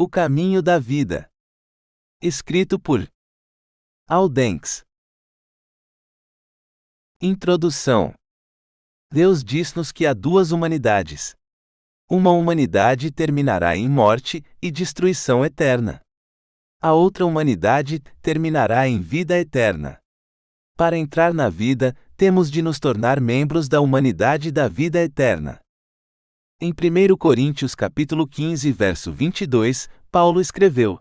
O caminho da vida. Escrito por Aldenx. Introdução. Deus diz-nos que há duas humanidades. Uma humanidade terminará em morte e destruição eterna. A outra humanidade terminará em vida eterna. Para entrar na vida, temos de nos tornar membros da humanidade da vida eterna. Em 1 Coríntios capítulo 15, verso 22, Paulo escreveu: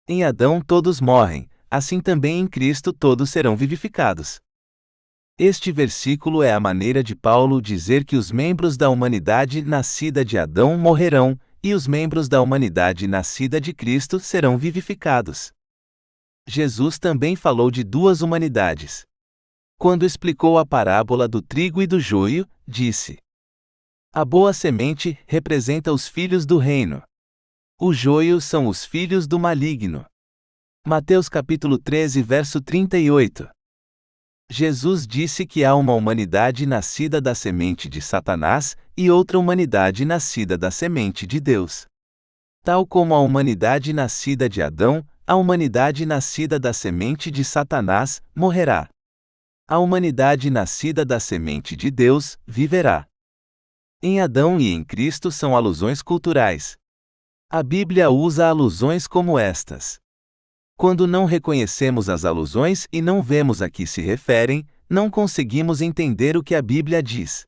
Em Adão todos morrem, assim também em Cristo todos serão vivificados. Este versículo é a maneira de Paulo dizer que os membros da humanidade nascida de Adão morrerão, e os membros da humanidade nascida de Cristo serão vivificados. Jesus também falou de duas humanidades. Quando explicou a parábola do trigo e do joio, disse: A boa semente representa os filhos do reino. O joio são os filhos do maligno. Mateus capítulo 13, verso 38. Jesus disse que há uma humanidade nascida da semente de Satanás e outra humanidade nascida da semente de Deus. Tal como a humanidade nascida de Adão, a humanidade nascida da semente de Satanás morrerá. A humanidade nascida da semente de Deus viverá. Em Adão e em Cristo são alusões culturais. A Bíblia usa alusões como estas. Quando não reconhecemos as alusões e não vemos a que se referem, não conseguimos entender o que a Bíblia diz.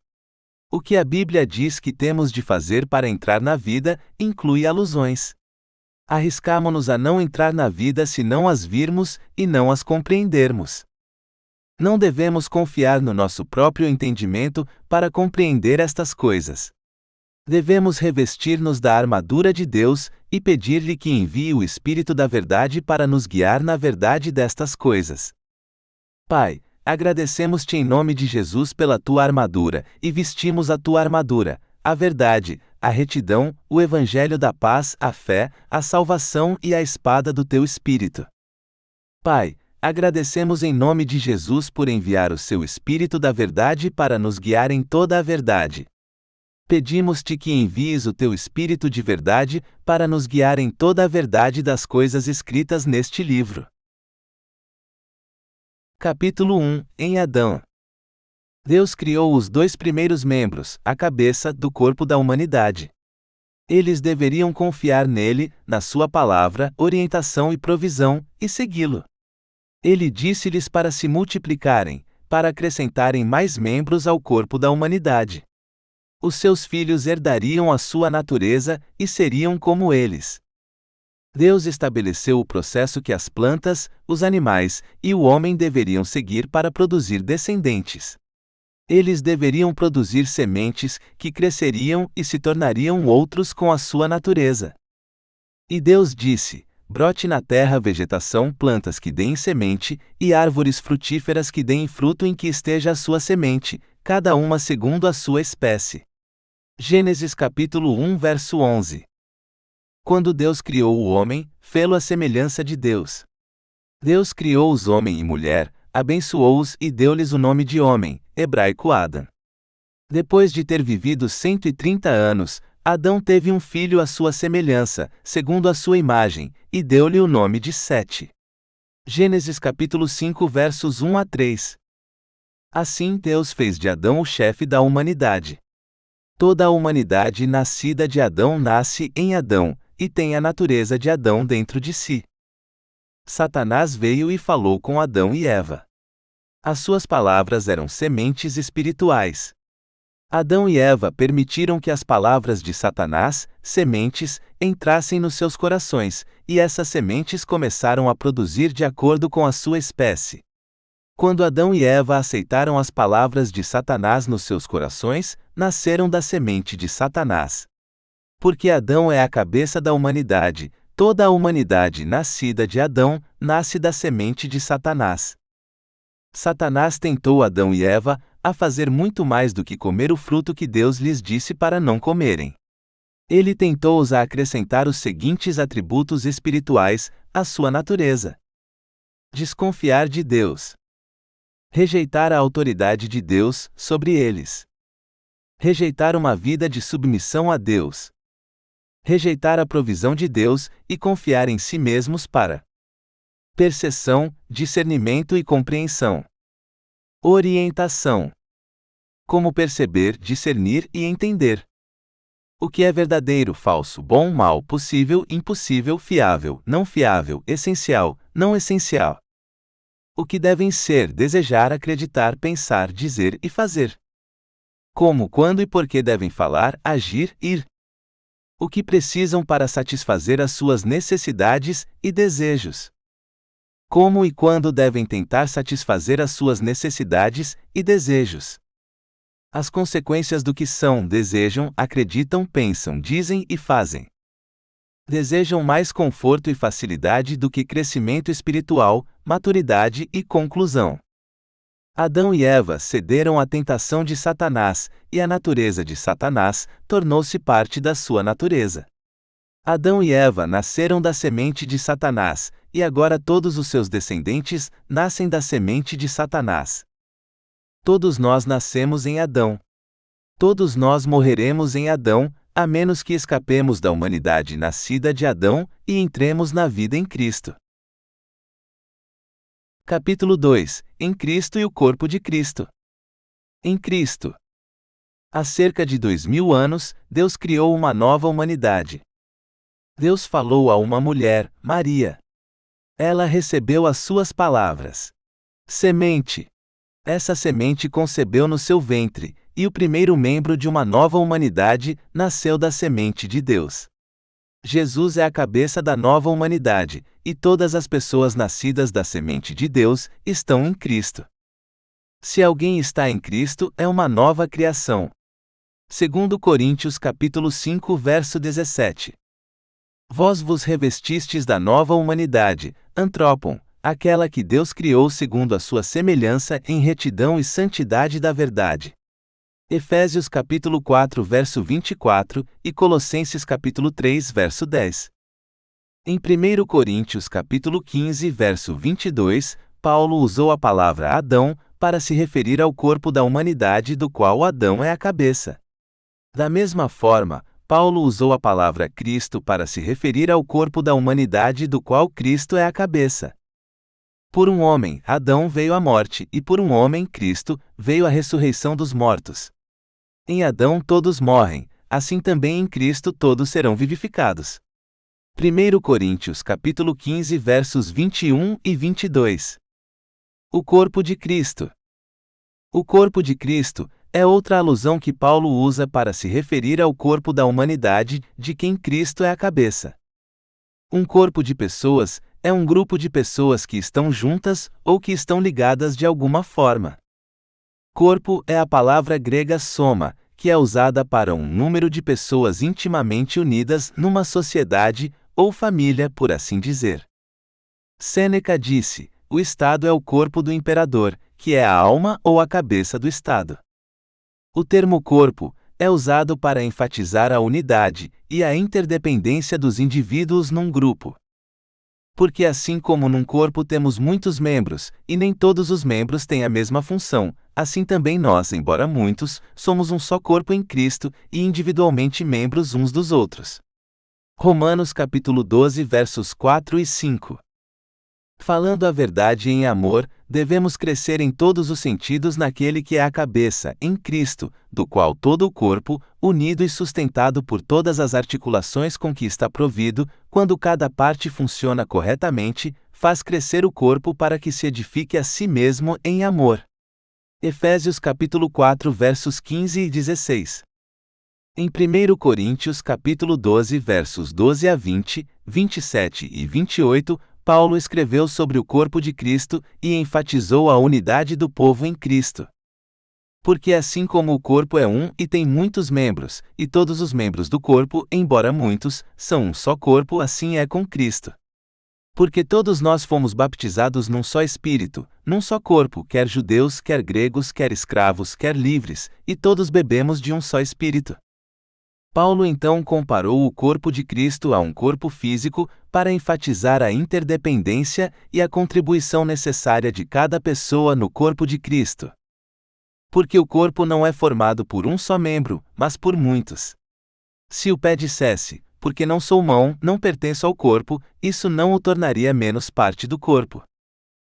O que a Bíblia diz que temos de fazer para entrar na vida inclui alusões. Arriscamo-nos a não entrar na vida se não as virmos e não as compreendermos. Não devemos confiar no nosso próprio entendimento para compreender estas coisas. Devemos revestir-nos da armadura de Deus e pedir-lhe que envie o Espírito da Verdade para nos guiar na verdade destas coisas. Pai, agradecemos-te em nome de Jesus pela tua armadura, e vestimos a tua armadura, a verdade, a retidão, o evangelho da paz, a fé, a salvação e a espada do teu Espírito. Pai, agradecemos em nome de Jesus por enviar o seu Espírito da Verdade para nos guiar em toda a verdade. Pedimos-te que envies o teu Espírito de verdade para nos guiar em toda a verdade das coisas escritas neste livro. Capítulo 1. Em Adão. Deus criou os dois primeiros membros, a cabeça, do corpo da humanidade. Eles deveriam confiar nele, na sua palavra, orientação e provisão, e segui-lo. Ele disse-lhes para se multiplicarem, para acrescentarem mais membros ao corpo da humanidade. Os seus filhos herdariam a sua natureza e seriam como eles. Deus estabeleceu o processo que as plantas, os animais e o homem deveriam seguir para produzir descendentes. Eles deveriam produzir sementes que cresceriam e se tornariam outros com a sua natureza. E Deus disse: brote na terra vegetação, plantas que deem semente, e árvores frutíferas que deem fruto em que esteja a sua semente, cada uma segundo a sua espécie. Gênesis capítulo 1, verso 11. Quando Deus criou o homem, fê-lo à semelhança de Deus. Deus criou-os homem e mulher, abençoou-os e deu-lhes o nome de homem, hebraico Adão. Depois de ter vivido 130 anos, Adão teve um filho à sua semelhança, segundo a sua imagem, e deu-lhe o nome de Sete. Gênesis capítulo 5, versos 1 a 3. Assim Deus fez de Adão o chefe da humanidade. Toda a humanidade nascida de Adão nasce em Adão, e tem a natureza de Adão dentro de si. Satanás veio e falou com Adão e Eva. As suas palavras eram sementes espirituais. Adão e Eva permitiram que as palavras de Satanás, sementes, entrassem nos seus corações, e essas sementes começaram a produzir de acordo com a sua espécie. Quando Adão e Eva aceitaram as palavras de Satanás nos seus corações, nasceram da semente de Satanás. Porque Adão é a cabeça da humanidade, toda a humanidade nascida de Adão, nasce da semente de Satanás. Satanás tentou Adão e Eva a fazer muito mais do que comer o fruto que Deus lhes disse para não comerem. Ele tentou-os a acrescentar os seguintes atributos espirituais à sua natureza: desconfiar de Deus, rejeitar a autoridade de Deus sobre eles, rejeitar uma vida de submissão a Deus, rejeitar a provisão de Deus e confiar em si mesmos para percepção, discernimento e compreensão. Orientação. Como perceber, discernir e entender. O que é verdadeiro, falso, bom, mal, possível, impossível, fiável, não fiável, essencial, não essencial. O que devem ser, desejar, acreditar, pensar, dizer e fazer. Como, quando e por que devem falar, agir, ir. O que precisam para satisfazer as suas necessidades e desejos. Como e quando devem tentar satisfazer as suas necessidades e desejos. As consequências do que são, desejam, acreditam, pensam, dizem e fazem. Desejam mais conforto e facilidade do que crescimento espiritual, maturidade e conclusão. Adão e Eva cederam à tentação de Satanás, e a natureza de Satanás tornou-se parte da sua natureza. Adão e Eva nasceram da semente de Satanás, e agora todos os seus descendentes nascem da semente de Satanás. Todos nós nascemos em Adão. Todos nós morreremos em Adão, a menos que escapemos da humanidade nascida de Adão e entremos na vida em Cristo. Capítulo 2. Em Cristo e o corpo de Cristo. Em Cristo. Há cerca de 2000 anos, Deus criou uma nova humanidade. Deus falou a uma mulher, Maria. Ela recebeu as suas palavras. Semente. Essa semente concebeu no seu ventre, e o primeiro membro de uma nova humanidade nasceu da semente de Deus. Jesus é a cabeça da nova humanidade, e todas as pessoas nascidas da semente de Deus estão em Cristo. Se alguém está em Cristo, é uma nova criação. 2 Coríntios capítulo 5, verso 17. Vós vos revestistes da nova humanidade, antrópon, aquela que Deus criou segundo a sua semelhança em retidão e santidade da verdade. Efésios capítulo 4, verso 24, e Colossenses capítulo 3, verso 10. Em 1 Coríntios capítulo 15, verso 22, Paulo usou a palavra Adão para se referir ao corpo da humanidade do qual Adão é a cabeça. Da mesma forma, Paulo usou a palavra Cristo para se referir ao corpo da humanidade do qual Cristo é a cabeça. Por um homem, Adão veio a morte, e por um homem, Cristo, veio a ressurreição dos mortos. Em Adão todos morrem, assim também em Cristo todos serão vivificados. 1 Coríntios capítulo 15, versos 21 e 22. O corpo de Cristo. O corpo de Cristo é outra alusão que Paulo usa para se referir ao corpo da humanidade, de quem Cristo é a cabeça. Um corpo de pessoas é um grupo de pessoas que estão juntas ou que estão ligadas de alguma forma. Corpo é a palavra grega soma, que é usada para um número de pessoas intimamente unidas numa sociedade ou família, por assim dizer. Sêneca disse: o Estado é o corpo do imperador, que é a alma ou a cabeça do Estado. O termo corpo é usado para enfatizar a unidade e a interdependência dos indivíduos num grupo. Porque assim como num corpo temos muitos membros, e nem todos os membros têm a mesma função, assim também nós, embora muitos, somos um só corpo em Cristo e individualmente membros uns dos outros. Romanos capítulo 12, versos 4 e 5. Falando a verdade em amor, devemos crescer em todos os sentidos naquele que é a cabeça, em Cristo, do qual todo o corpo, unido e sustentado por todas as articulações com que está provido, quando cada parte funciona corretamente, faz crescer o corpo para que se edifique a si mesmo em amor. Efésios capítulo 4, versos 15 e 16. Em 1 Coríntios capítulo 12, versos 12 a 20, 27 e 28, Paulo escreveu sobre o corpo de Cristo e enfatizou a unidade do povo em Cristo. Porque assim como o corpo é um e tem muitos membros, e todos os membros do corpo, embora muitos, são um só corpo, assim é com Cristo. Porque todos nós fomos baptizados num só Espírito, num só corpo, quer judeus, quer gregos, quer escravos, quer livres, e todos bebemos de um só Espírito. Paulo então comparou o corpo de Cristo a um corpo físico, para enfatizar a interdependência e a contribuição necessária de cada pessoa no corpo de Cristo. Porque o corpo não é formado por um só membro, mas por muitos. Se o pé dissesse, porque não sou mão, não pertenço ao corpo, isso não o tornaria menos parte do corpo.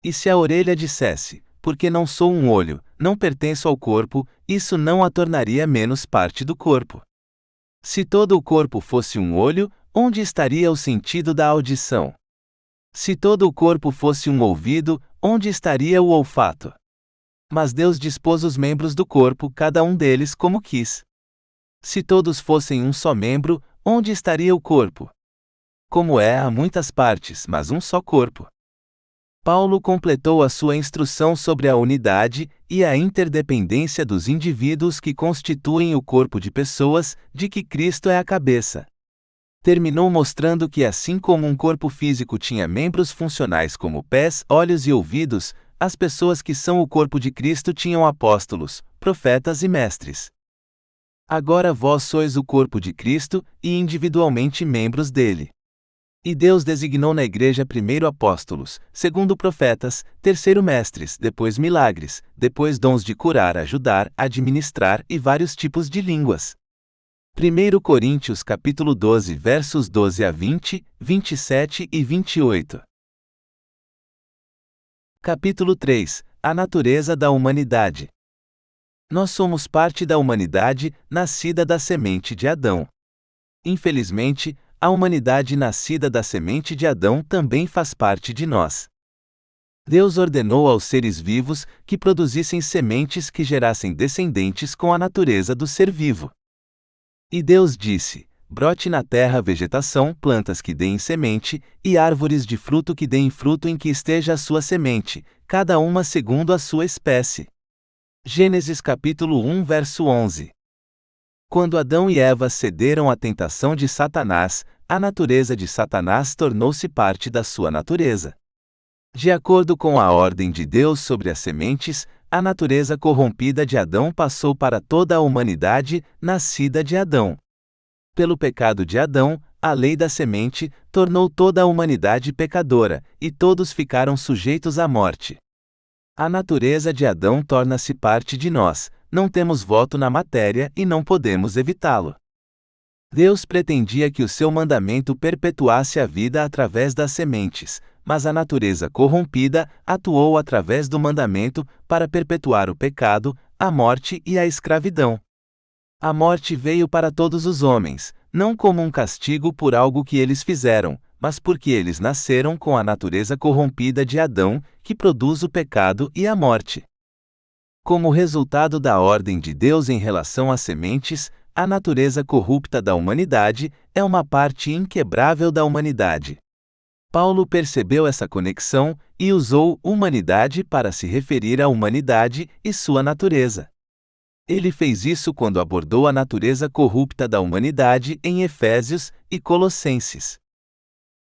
E se a orelha dissesse, porque não sou um olho, não pertenço ao corpo, isso não a tornaria menos parte do corpo. Se todo o corpo fosse um olho, onde estaria o sentido da audição? Se todo o corpo fosse um ouvido, onde estaria o olfato? Mas Deus dispôs os membros do corpo, cada um deles como quis. Se todos fossem um só membro, onde estaria o corpo? Como há muitas partes, mas um só corpo. Paulo completou a sua instrução sobre a unidade e a interdependência dos indivíduos que constituem o corpo de pessoas, de que Cristo é a cabeça. Terminou mostrando que assim como um corpo físico tinha membros funcionais como pés, olhos e ouvidos, as pessoas que são o corpo de Cristo tinham apóstolos, profetas e mestres. Agora vós sois o corpo de Cristo e individualmente membros dele. E Deus designou na igreja primeiro apóstolos, segundo profetas, terceiro mestres, depois milagres, depois dons de curar, ajudar, administrar e vários tipos de línguas. 1 Coríntios capítulo 12 versos 12 a 20, 27 e 28. Capítulo 3 – A natureza da humanidade. Nós somos parte da humanidade, nascida da semente de Adão. Infelizmente, a humanidade nascida da semente de Adão também faz parte de nós. Deus ordenou aos seres vivos que produzissem sementes que gerassem descendentes com a natureza do ser vivo. E Deus disse: brote na terra vegetação, plantas que deem semente, e árvores de fruto que deem fruto em que esteja a sua semente, cada uma segundo a sua espécie. Gênesis capítulo 1 verso 11. Quando Adão e Eva cederam à tentação de Satanás, a natureza de Satanás tornou-se parte da sua natureza. De acordo com a ordem de Deus sobre as sementes, a natureza corrompida de Adão passou para toda a humanidade, nascida de Adão. Pelo pecado de Adão, a lei da semente tornou toda a humanidade pecadora, e todos ficaram sujeitos à morte. A natureza de Adão torna-se parte de nós, não temos voto na matéria e não podemos evitá-lo. Deus pretendia que o seu mandamento perpetuasse a vida através das sementes, mas a natureza corrompida atuou através do mandamento para perpetuar o pecado, a morte e a escravidão. A morte veio para todos os homens, não como um castigo por algo que eles fizeram, mas porque eles nasceram com a natureza corrompida de Adão, que produz o pecado e a morte. Como resultado da ordem de Deus em relação às sementes, a natureza corrupta da humanidade é uma parte inquebrável da humanidade. Paulo percebeu essa conexão e usou humanidade para se referir à humanidade e sua natureza. Ele fez isso quando abordou a natureza corrupta da humanidade em Efésios e Colossenses.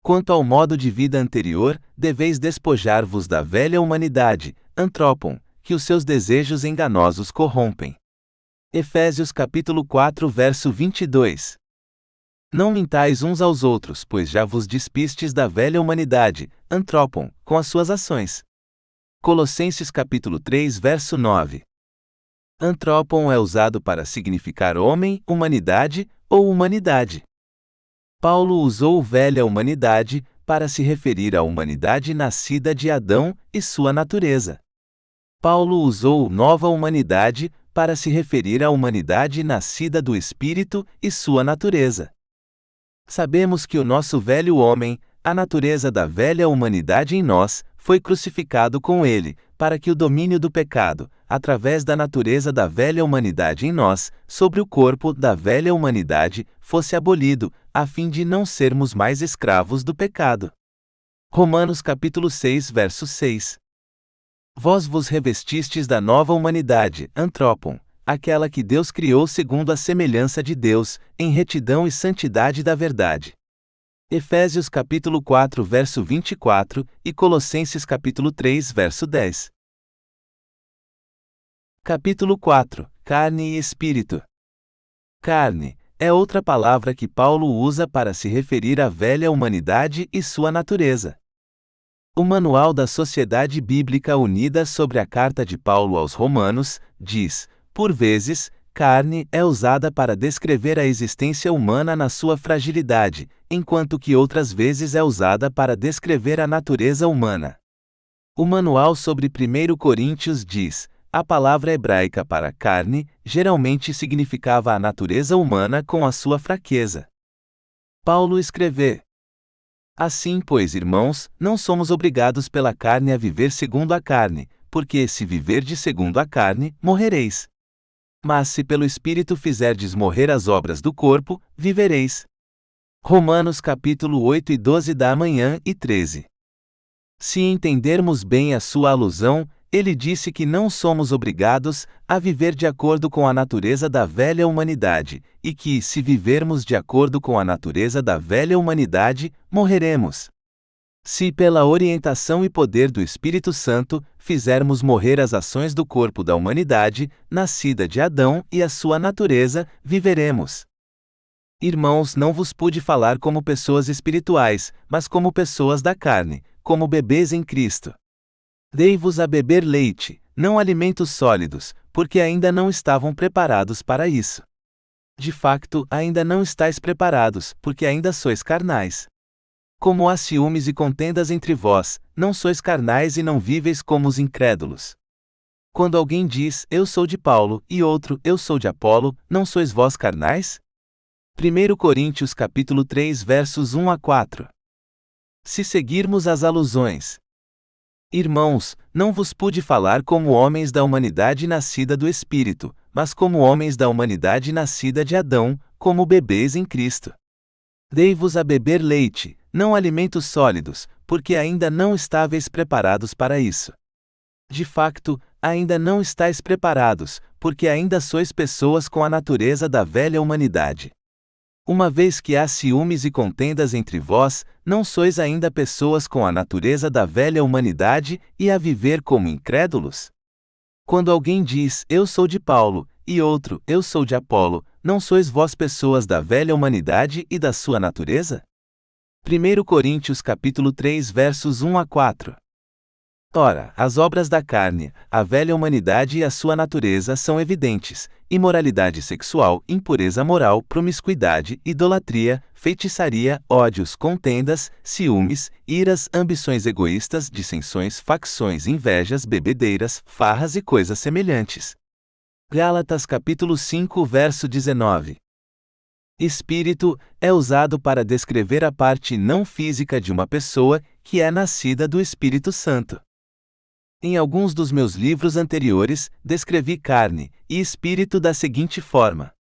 Quanto ao modo de vida anterior, deveis despojar-vos da velha humanidade, antropon, que os seus desejos enganosos corrompem. Efésios capítulo 4 verso 22. Não mintais uns aos outros, pois já vos despistes da velha humanidade, antropon, com as suas ações. Colossenses capítulo 3 verso 9. Antropon é usado para significar homem, humanidade ou humanidade. Paulo usou velha humanidade para se referir à humanidade nascida de Adão e sua natureza. Paulo usou nova humanidade para se referir à humanidade nascida do Espírito e sua natureza. Sabemos que o nosso velho homem, a natureza da velha humanidade em nós, foi crucificado com ele, para que o domínio do pecado, através da natureza da velha humanidade em nós, sobre o corpo da velha humanidade, fosse abolido, a fim de não sermos mais escravos do pecado. Romanos capítulo 6 verso 6. Vós vos revestistes da nova humanidade, antropon, aquela que Deus criou segundo a semelhança de Deus, em retidão e santidade da verdade. Efésios capítulo 4 verso 24 e Colossenses capítulo 3 verso 10. Capítulo 4 – Carne e Espírito. Carne é outra palavra que Paulo usa para se referir à velha humanidade e sua natureza. O Manual da Sociedade Bíblica Unida sobre a Carta de Paulo aos Romanos diz: por vezes, carne é usada para descrever a existência humana na sua fragilidade, enquanto que outras vezes é usada para descrever a natureza humana. O manual sobre 1 Coríntios diz: a palavra hebraica para carne geralmente significava a natureza humana com a sua fraqueza. Paulo escreveu: assim, pois, irmãos, não somos obrigados pela carne a viver segundo a carne, porque se viverdes segundo a carne, morrereis. Mas se pelo Espírito fizerdes morrer as obras do corpo, vivereis. Romanos capítulo 8 e 12 da manhã e 13. Se entendermos bem a sua alusão, ele disse que não somos obrigados a viver de acordo com a natureza da velha humanidade, e que, se vivermos de acordo com a natureza da velha humanidade, morreremos. Se pela orientação e poder do Espírito Santo, fizermos morrer as ações do corpo da humanidade, nascida de Adão e a sua natureza, viveremos. Irmãos, não vos pude falar como pessoas espirituais, mas como pessoas da carne, como bebês em Cristo. Dei-vos a beber leite, não alimentos sólidos, porque ainda não estavam preparados para isso. De facto, ainda não estáis preparados, porque ainda sois carnais. Como há ciúmes e contendas entre vós, não sois carnais e não víveis como os incrédulos. Quando alguém diz, eu sou de Paulo, e outro, eu sou de Apolo, não sois vós carnais? 1 Coríntios capítulo 3 versos 1 a 4. Se seguirmos as alusões. Irmãos, não vos pude falar como homens da humanidade nascida do Espírito, mas como homens da humanidade nascida de Adão, como bebês em Cristo. Dei-vos a beber leite, não alimentos sólidos, porque ainda não estáveis preparados para isso. De facto, ainda não estáis preparados, porque ainda sois pessoas com a natureza da velha humanidade. Uma vez que há ciúmes e contendas entre vós, não sois ainda pessoas com a natureza da velha humanidade e a viver como incrédulos? Quando alguém diz, eu sou de Paulo, e outro, eu sou de Apolo, não sois vós pessoas da velha humanidade e da sua natureza? 1 Coríntios capítulo 3 versos 1 a 4. Ora, as obras da carne, a velha humanidade e a sua natureza são evidentes: imoralidade sexual, impureza moral, promiscuidade, idolatria, feitiçaria, ódios, contendas, ciúmes, iras, ambições egoístas, dissensões, facções, invejas, bebedeiras, farras e coisas semelhantes. Gálatas capítulo 5 verso 19. Espírito é usado para descrever a parte não física de uma pessoa que é nascida do Espírito Santo. Em alguns dos meus livros anteriores, descrevi carne e espírito da seguinte forma.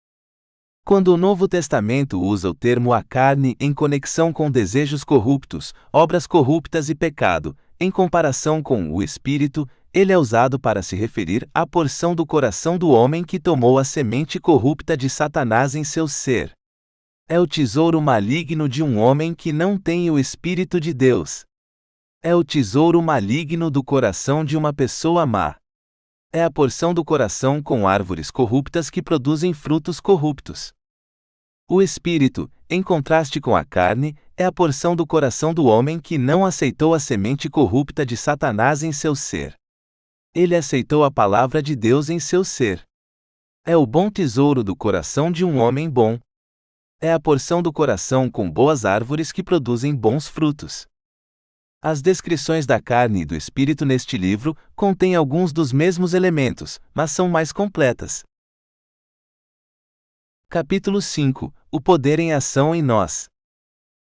Quando o Novo Testamento usa o termo a carne em conexão com desejos corruptos, obras corruptas e pecado, em comparação com o espírito, ele é usado para se referir à porção do coração do homem que tomou a semente corrupta de Satanás em seu ser. É o tesouro maligno de um homem que não tem o Espírito de Deus. É o tesouro maligno do coração de uma pessoa má. É a porção do coração com árvores corruptas que produzem frutos corruptos. O Espírito, em contraste com a carne, é a porção do coração do homem que não aceitou a semente corrupta de Satanás em seu ser. Ele aceitou a palavra de Deus em seu ser. É o bom tesouro do coração de um homem bom. É a porção do coração com boas árvores que produzem bons frutos. As descrições da carne e do espírito neste livro contêm alguns dos mesmos elementos, mas são mais completas. Capítulo 5 – O poder em ação em nós.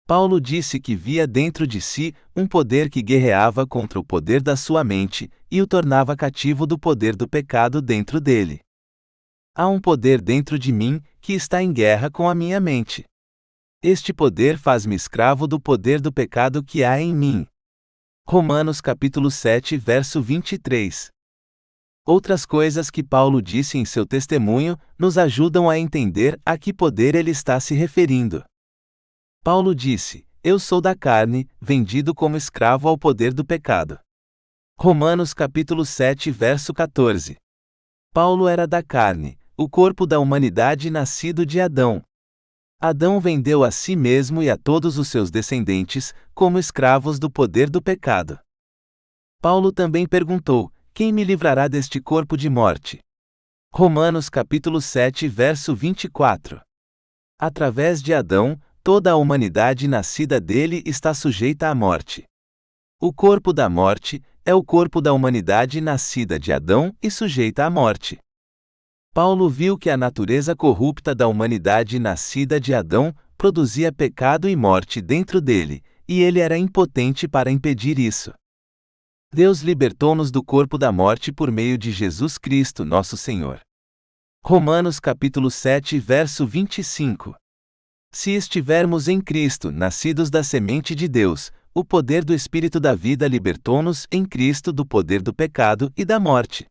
Paulo disse que via dentro de si um poder que guerreava contra o poder da sua mente e o tornava cativo do poder do pecado dentro dele. Há um poder dentro de mim que está em guerra com a minha mente. Este poder faz-me escravo do poder do pecado que há em mim. Romanos capítulo 7 verso 23. Outras coisas que Paulo disse em seu testemunho nos ajudam a entender a que poder ele está se referindo. Paulo disse, eu sou da carne, vendido como escravo ao poder do pecado. Romanos capítulo 7 verso 14. Paulo era da carne, o corpo da humanidade nascido de Adão. Adão vendeu a si mesmo e a todos os seus descendentes, como escravos do poder do pecado. Paulo também perguntou, quem me livrará deste corpo de morte? Romanos capítulo 7, verso 24. Através de Adão, toda a humanidade nascida dele está sujeita à morte. O corpo da morte é o corpo da humanidade nascida de Adão e sujeita à morte. Paulo viu que a natureza corrupta da humanidade nascida de Adão produzia pecado e morte dentro dele, e ele era impotente para impedir isso. Deus libertou-nos do corpo da morte por meio de Jesus Cristo, nosso Senhor. Romanos capítulo 7, verso 25. Se estivermos em Cristo, nascidos da semente de Deus, o poder do Espírito da vida libertou-nos em Cristo do poder do pecado e da morte.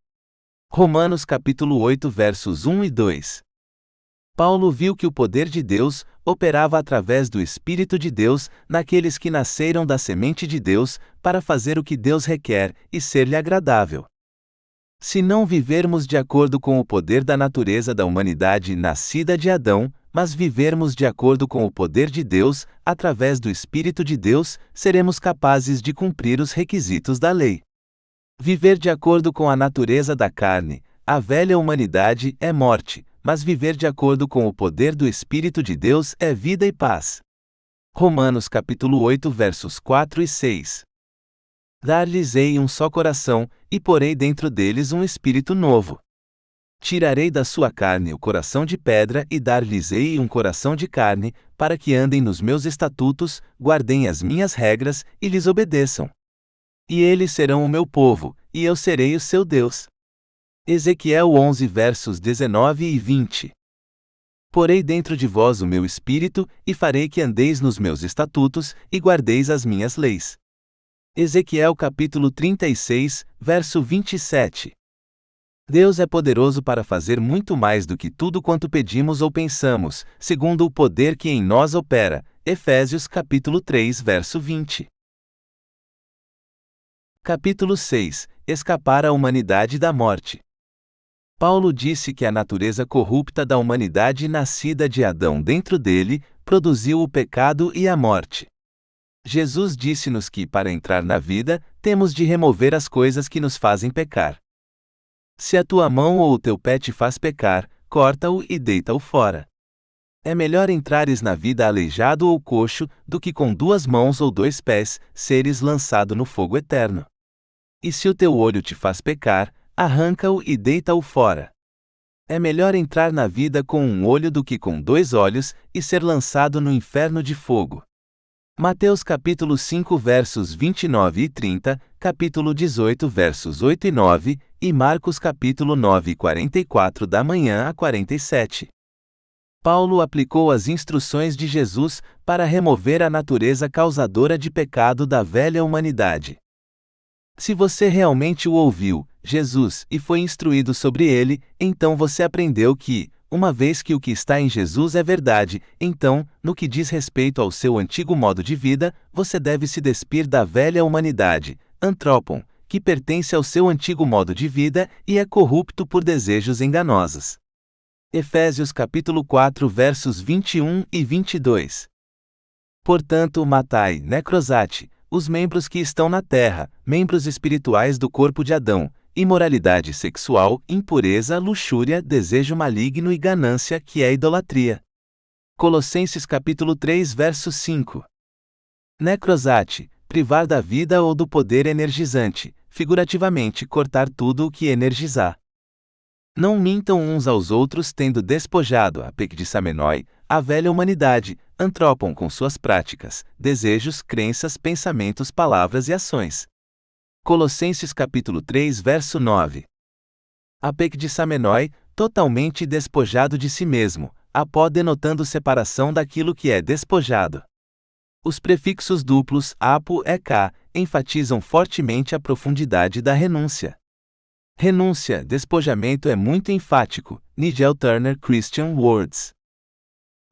Romanos capítulo 8, versos 1 e 2. Paulo viu que o poder de Deus operava através do Espírito de Deus naqueles que nasceram da semente de Deus para fazer o que Deus requer e ser-lhe agradável. Se não vivermos de acordo com o poder da natureza da humanidade nascida de Adão, mas vivermos de acordo com o poder de Deus, através do Espírito de Deus, seremos capazes de cumprir os requisitos da lei. Viver de acordo com a natureza da carne, a velha humanidade, é morte, mas viver de acordo com o poder do Espírito de Deus é vida e paz. Romanos capítulo 8, versos 4 e 6. Dar-lhes-ei um só coração, e porei dentro deles um espírito novo. Tirarei da sua carne o coração de pedra e dar-lhes-ei um coração de carne, para que andem nos meus estatutos, guardem as minhas regras e lhes obedeçam. E eles serão o meu povo, e eu serei o seu Deus. Ezequiel 11, versos 19 e 20. Porei dentro de vós o meu espírito, e farei que andeis nos meus estatutos, e guardeis as minhas leis. Ezequiel capítulo 36, verso 27. Deus é poderoso para fazer muito mais do que tudo quanto pedimos ou pensamos, segundo o poder que em nós opera. Efésios capítulo 3, verso 20. Capítulo 6. Escapar a humanidade da morte. Paulo disse que a natureza corrupta da humanidade nascida de Adão dentro dele produziu o pecado e a morte. Jesus disse-nos que, para entrar na vida, temos de remover as coisas que nos fazem pecar. Se a tua mão ou o teu pé te faz pecar, corta-o e deita-o fora. É melhor entrares na vida aleijado ou coxo, do que com 2 mãos ou 2 pés, seres lançado no fogo eterno. E se o teu olho te faz pecar, arranca-o e deita-o fora. É melhor entrar na vida com um olho do que com 2 olhos, e ser lançado no inferno de fogo. Mateus capítulo 5 versos 29 e 30, capítulo 18 versos 8 e 9, e Marcos capítulo 9 44 da manhã a 47. Paulo aplicou as instruções de Jesus para remover a natureza causadora de pecado da velha humanidade. Se você realmente o ouviu, Jesus, e foi instruído sobre ele, então você aprendeu que, uma vez que o que está em Jesus é verdade, então, no que diz respeito ao seu antigo modo de vida, você deve se despir da velha humanidade, antropon, que pertence ao seu antigo modo de vida e é corrupto por desejos enganosos. Efésios capítulo 4 versos 21 e 22. Portanto, matai, necrosate, os membros que estão na terra, membros espirituais do corpo de Adão, imoralidade sexual, impureza, luxúria, desejo maligno e ganância, que é idolatria. Colossenses capítulo 3 verso 5. Necrosate, privar da vida ou do poder energizante, figurativamente cortar tudo o que energizar. Não mintam uns aos outros tendo despojado a pekdissamenoi, a velha humanidade, antropon com suas práticas, desejos, crenças, pensamentos, palavras e ações. Colossenses capítulo 3 verso 9. A pekdissamenoi, totalmente despojado de si mesmo, apó denotando separação daquilo que é despojado. Os prefixos duplos apo e k enfatizam fortemente a profundidade da renúncia. Renúncia, despojamento é muito enfático. Nigel Turner Christian Words.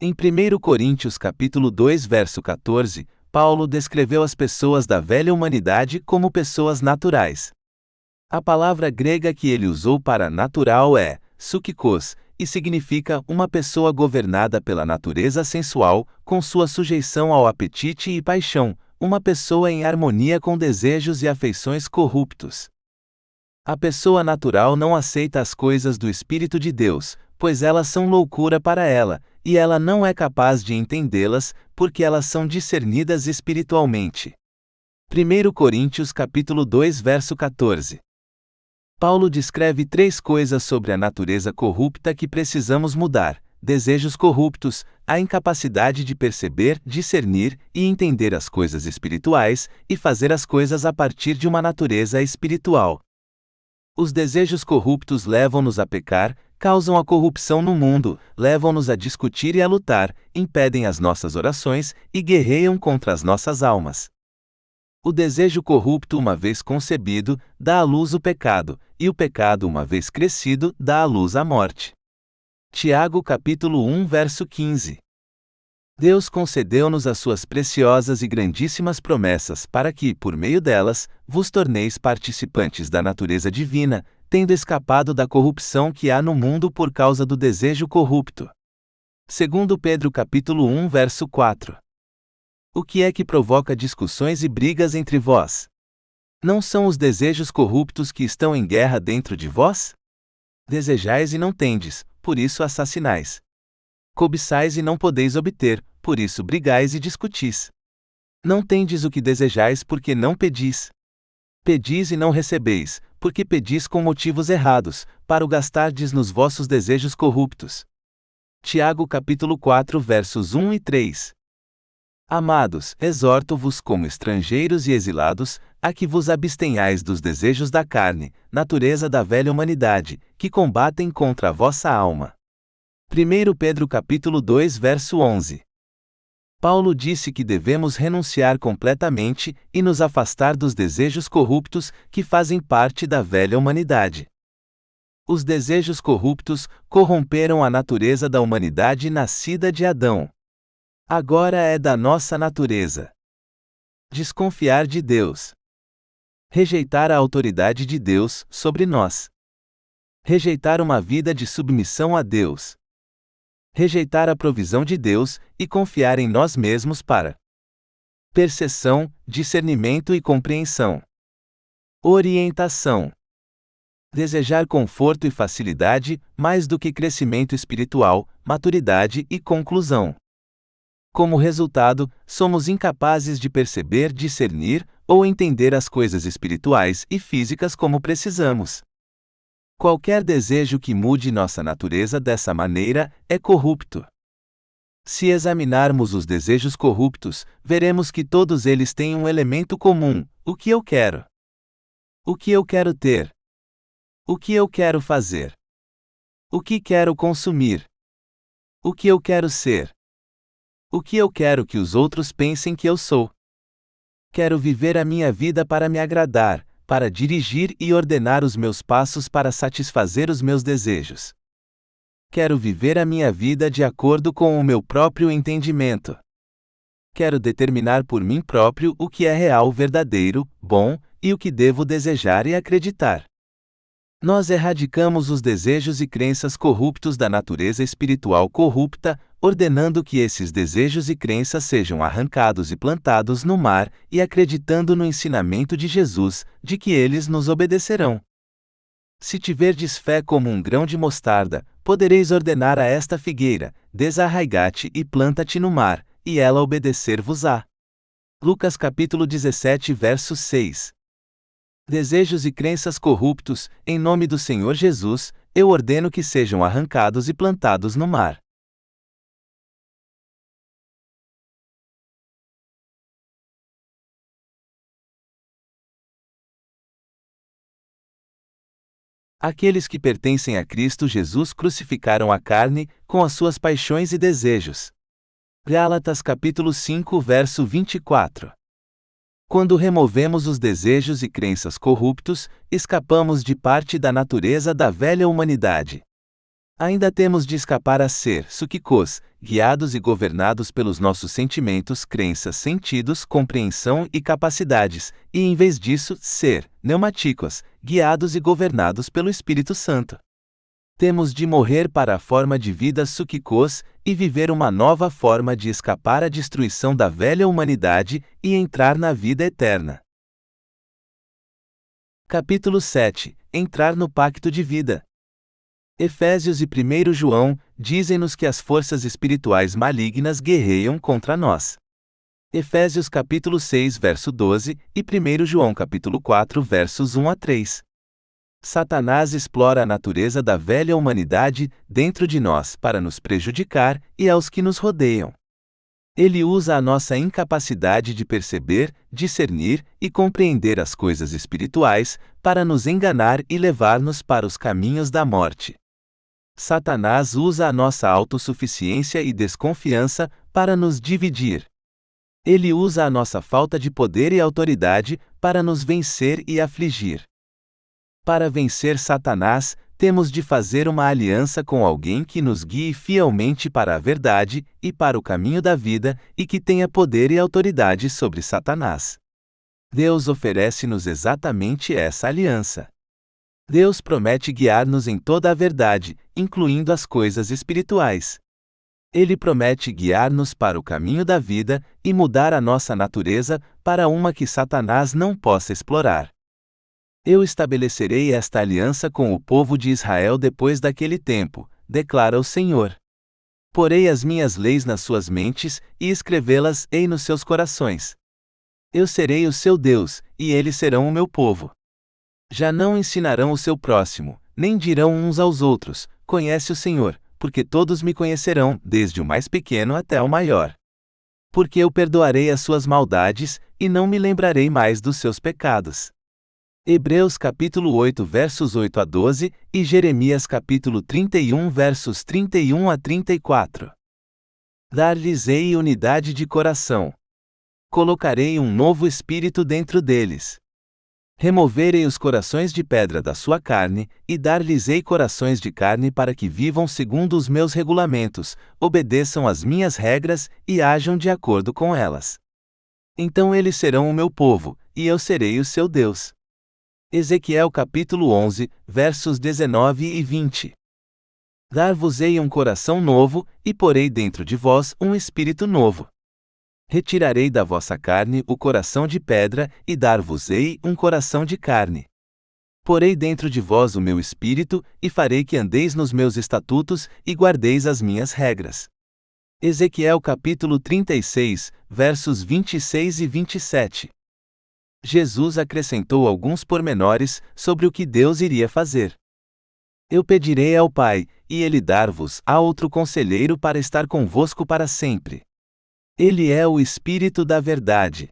Em 1 Coríntios capítulo 2 verso 14, Paulo descreveu as pessoas da velha humanidade como pessoas naturais. A palavra grega que ele usou para natural é psychikos, e significa uma pessoa governada pela natureza sensual, com sua sujeição ao apetite e paixão, uma pessoa em harmonia com desejos e afeições corruptos. A pessoa natural não aceita as coisas do Espírito de Deus, pois elas são loucura para ela, e ela não é capaz de entendê-las, porque elas são discernidas espiritualmente. 1 Coríntios capítulo 2 verso 14. Paulo descreve 3 coisas sobre a natureza corrupta que precisamos mudar: desejos corruptos, a incapacidade de perceber, discernir e entender as coisas espirituais, e fazer as coisas a partir de uma natureza espiritual. Os desejos corruptos levam-nos a pecar, causam a corrupção no mundo, levam-nos a discutir e a lutar, impedem as nossas orações e guerreiam contra as nossas almas. O desejo corrupto, uma vez concebido, dá à luz o pecado, e o pecado, uma vez crescido, dá à luz a morte. Tiago capítulo 1 verso 15. Deus concedeu-nos as suas preciosas e grandíssimas promessas para que, por meio delas, vos torneis participantes da natureza divina, tendo escapado da corrupção que há no mundo por causa do desejo corrupto. 2 Pedro capítulo 1 verso 4. O que é que provoca discussões e brigas entre vós? Não são os desejos corruptos que estão em guerra dentro de vós? Desejais e não tendes, por isso assassinais. Cobiçais e não podeis obter, por isso brigais e discutis. Não tendes o que desejais porque não pedis. Pedis e não recebeis, porque pedis com motivos errados, para o gastardes nos vossos desejos corruptos. Tiago capítulo 4 versos 1 e 3. Amados, exorto-vos como estrangeiros e exilados, a que vos abstenhais dos desejos da carne, natureza da velha humanidade, que combatem contra a vossa alma. 1 Pedro capítulo 2 verso 11. Paulo disse que devemos renunciar completamente e nos afastar dos desejos corruptos que fazem parte da velha humanidade. Os desejos corruptos corromperam a natureza da humanidade nascida de Adão. Agora é da nossa natureza desconfiar de Deus, rejeitar a autoridade de Deus sobre nós, rejeitar uma vida de submissão a Deus, rejeitar a provisão de Deus e confiar em nós mesmos para percepção, discernimento e compreensão, orientação, desejar conforto e facilidade mais do que crescimento espiritual, maturidade e conclusão. Como resultado, somos incapazes de perceber, discernir ou entender as coisas espirituais e físicas como precisamos. Qualquer desejo que mude nossa natureza dessa maneira é corrupto. Se examinarmos os desejos corruptos, veremos que todos eles têm um elemento comum: o que eu quero. O que eu quero ter. O que eu quero fazer. O que quero consumir. O que eu quero ser. O que eu quero que os outros pensem que eu sou. Quero viver a minha vida para me agradar, para dirigir e ordenar os meus passos para satisfazer os meus desejos. Quero viver a minha vida de acordo com o meu próprio entendimento. Quero determinar por mim próprio o que é real, verdadeiro, bom, e o que devo desejar e acreditar. Nós erradicamos os desejos e crenças corruptos da natureza espiritual corrupta, ordenando que esses desejos e crenças sejam arrancados e plantados no mar, e acreditando no ensinamento de Jesus, de que eles nos obedecerão. Se tiverdes fé como um grão de mostarda, podereis ordenar a esta figueira: desarraiga-te e planta-te no mar, e ela obedecer-vos-á. Lucas capítulo 17 verso 6. Desejos e crenças corruptos, em nome do Senhor Jesus, eu ordeno que sejam arrancados e plantados no mar. Aqueles que pertencem a Cristo Jesus crucificaram a carne, com as suas paixões e desejos. Gálatas capítulo 5 verso 24. Quando removemos os desejos e crenças corruptos, escapamos de parte da natureza da velha humanidade. Ainda temos de escapar a ser psíquicos, guiados e governados pelos nossos sentimentos, crenças, sentidos, compreensão e capacidades, e em vez disso, ser pneumáticos, guiados e governados pelo Espírito Santo. Temos de morrer para a forma de vida psíquicos e viver uma nova forma de escapar à destruição da velha humanidade e entrar na vida eterna. Capítulo 7. entrar no pacto de vida. Efésios e 1 João dizem-nos que as forças espirituais malignas guerreiam contra nós. Efésios capítulo 6, verso 12, e 1 João capítulo 4, versos 1 a 3. Satanás explora a natureza da velha humanidade dentro de nós para nos prejudicar e aos que nos rodeiam. Ele usa a nossa incapacidade de perceber, discernir e compreender as coisas espirituais para nos enganar e levar-nos para os caminhos da morte. Satanás usa a nossa autossuficiência e desconfiança para nos dividir. Ele usa a nossa falta de poder e autoridade para nos vencer e afligir. Para vencer Satanás, temos de fazer uma aliança com alguém que nos guie fielmente para a verdade e para o caminho da vida e que tenha poder e autoridade sobre Satanás. Deus oferece-nos exatamente essa aliança. Deus promete guiar-nos em toda a verdade, incluindo as coisas espirituais. Ele promete guiar-nos para o caminho da vida e mudar a nossa natureza para uma que Satanás não possa explorar. Eu estabelecerei esta aliança com o povo de Israel depois daquele tempo, declara o Senhor. Porei as minhas leis nas suas mentes e escrevê-las-ei nos seus corações. Eu serei o seu Deus, e eles serão o meu povo. Já não ensinarão o seu próximo, nem dirão uns aos outros, conhece o Senhor, porque todos me conhecerão, desde o mais pequeno até o maior. Porque eu perdoarei as suas maldades, e não me lembrarei mais dos seus pecados. Hebreus capítulo 8 versos 8 a 12, e Jeremias capítulo 31 versos 31 a 34. Dar-lhes-ei unidade de coração. Colocarei um novo espírito dentro deles. Removerei os corações de pedra da sua carne, e dar-lhes-ei corações de carne para que vivam segundo os meus regulamentos, obedeçam às minhas regras e ajam de acordo com elas. Então eles serão o meu povo, e eu serei o seu Deus. Ezequiel capítulo 11, versos 19 e 20. Dar-vos-ei um coração novo, e porei dentro de vós um espírito novo. Retirarei da vossa carne o coração de pedra, e dar-vos-ei um coração de carne. Porei dentro de vós o meu espírito, e farei que andeis nos meus estatutos, e guardeis as minhas regras. Ezequiel capítulo 36, versos 26 e 27. Jesus acrescentou alguns pormenores sobre o que Deus iria fazer. Eu pedirei ao Pai, e Ele dar-vos-á outro conselheiro para estar convosco para sempre. Ele é o Espírito da Verdade.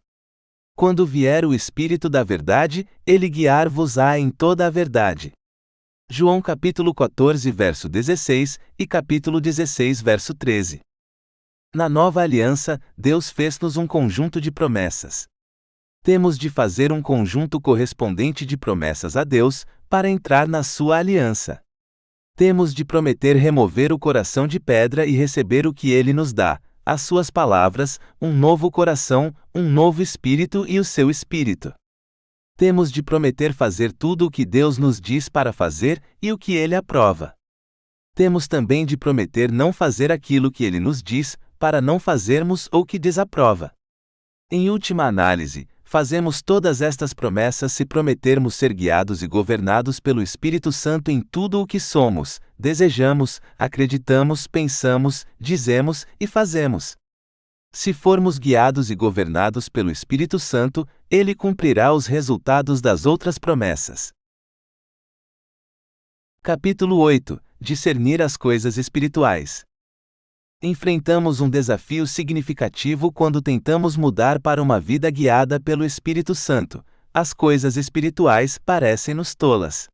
Quando vier o Espírito da Verdade, Ele guiar-vos-á em toda a verdade. João capítulo 14 verso 16 e capítulo 16 verso 13. Na nova aliança, Deus fez-nos um conjunto de promessas. Temos de fazer um conjunto correspondente de promessas a Deus, para entrar na sua aliança. Temos de prometer remover o coração de pedra e receber o que Ele nos dá, as suas palavras, um novo coração, um novo espírito e o seu espírito. Temos de prometer fazer tudo o que Deus nos diz para fazer e o que Ele aprova. Temos também de prometer não fazer aquilo que Ele nos diz, para não fazermos ou que desaprova. Em última análise, fazemos todas estas promessas se prometermos ser guiados e governados pelo Espírito Santo em tudo o que somos, desejamos, acreditamos, pensamos, dizemos e fazemos. Se formos guiados e governados pelo Espírito Santo, Ele cumprirá os resultados das outras promessas. Capítulo 8 – Discernir as coisas espirituais. Enfrentamos um desafio significativo quando tentamos mudar para uma vida guiada pelo Espírito Santo. As coisas espirituais parecem-nos tolas.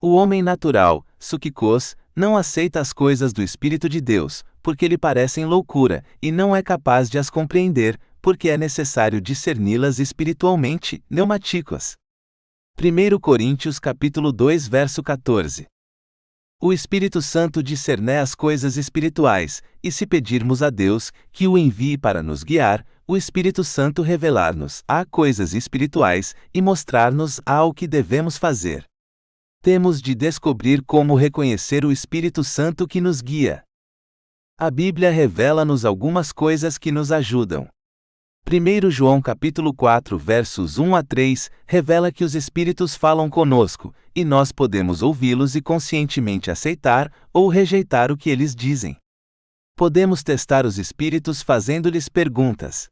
O homem natural, psíquicos, não aceita as coisas do Espírito de Deus, porque lhe parecem loucura, e não é capaz de as compreender, porque é necessário discerni-las espiritualmente, pneumáticos. 1 Coríntios capítulo 2 verso 14. O Espírito Santo discerne as coisas espirituais, e se pedirmos a Deus que o envie para nos guiar, o Espírito Santo revelar-nos-á coisas espirituais e mostrar-nos-á o que devemos fazer. Temos de descobrir como reconhecer o Espírito Santo que nos guia. A Bíblia revela-nos algumas coisas que nos ajudam. 1 João capítulo 4 versos 1 a 3, revela que os Espíritos falam conosco, e nós podemos ouvi-los e conscientemente aceitar ou rejeitar o que eles dizem. Podemos testar os Espíritos fazendo-lhes perguntas.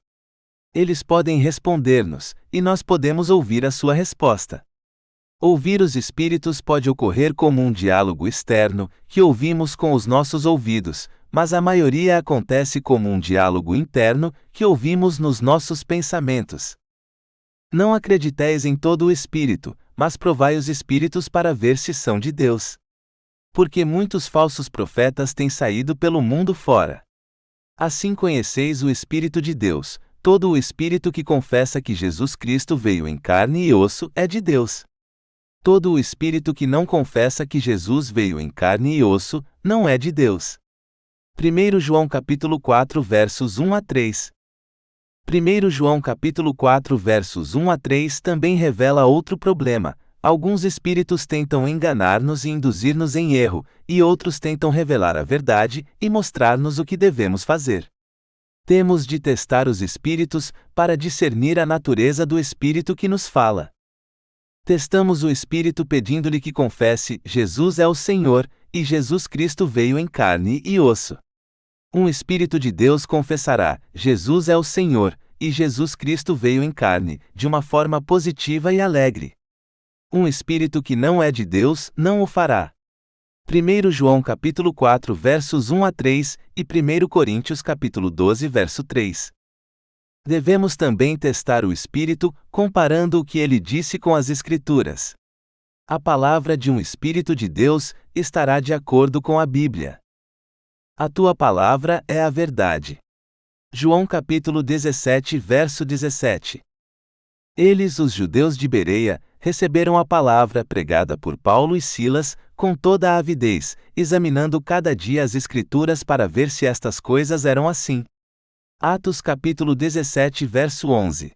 Eles podem responder-nos, e nós podemos ouvir a sua resposta. Ouvir os Espíritos pode ocorrer como um diálogo externo, que ouvimos com os nossos ouvidos, mas a maioria acontece como um diálogo interno, que ouvimos nos nossos pensamentos. Não acrediteis em todo o Espírito, mas provai os Espíritos para ver se são de Deus. Porque muitos falsos profetas têm saído pelo mundo fora. Assim conheceis o Espírito de Deus, todo o Espírito que confessa que Jesus Cristo veio em carne e osso é de Deus. Todo o Espírito que não confessa que Jesus veio em carne e osso, não é de Deus. 1 João capítulo 4 versos 1 a 3. 1 João capítulo 4 versos 1 a 3 também revela outro problema. Alguns espíritos tentam enganar-nos e induzir-nos em erro, e outros tentam revelar a verdade e mostrar-nos o que devemos fazer. Temos de testar os espíritos para discernir a natureza do espírito que nos fala. Testamos o espírito pedindo-lhe que confesse: Jesus é o Senhor, e Jesus Cristo veio em carne e osso. Um espírito de Deus confessará: Jesus é o Senhor, e Jesus Cristo veio em carne, de uma forma positiva e alegre. Um espírito que não é de Deus não o fará. 1 João capítulo 4 versos 1 a 3 e 1 Coríntios capítulo 12 verso 3. Devemos também testar o espírito, comparando o que ele disse com as Escrituras. A palavra de um espírito de Deus estará de acordo com a Bíblia. A tua palavra é a verdade. João capítulo 17 verso 17. Eles, os judeus de Bereia, receberam a palavra pregada por Paulo e Silas, com toda a avidez, examinando cada dia as Escrituras para ver se estas coisas eram assim. Atos capítulo 17 verso 11.